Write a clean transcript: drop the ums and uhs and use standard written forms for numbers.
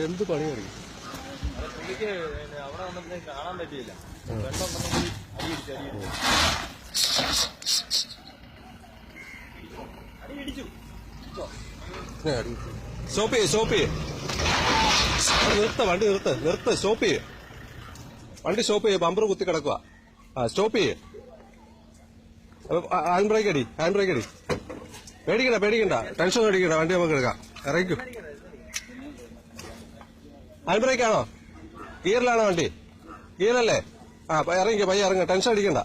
എന്ത് പണി അറിയും പുള്ളിക്ക് അവിടെ വന്നപ്പോഴത്തേക്ക് കാണാൻ പറ്റിയില്ല. വെള്ളം അടിയിടിച്ചു. സ്റ്റോപ്പ് ചെയ്യ് വണ്ടി നിർത്ത് സ്റ്റോപ്പ് ചെയ്യ് വണ്ടി സ്റ്റോപ്പ് ചെയ്യ്. ബമ്പർ കുത്തി കിടക്കുക. സ്റ്റോപ്പ് ചെയ്യ്. ഹാൻഡ് ബ്രേക്ക് അടി. പേടിക്കണ്ട ടെൻഷൻ അടിക്കണ്ട. വണ്ടി നമുക്ക് എടുക്കാം. ഇറങ്ങിക്കൂ. ഹാൻഡ് ബ്രേക്ക് ആണോ? ഗിയറിലാണോ വണ്ടി? ഗിയറല്ലേ? ഇറങ്ങിക്കോ. പയ്യ ഇറങ്ങ. ടെൻഷൻ അടിക്കണ്ട.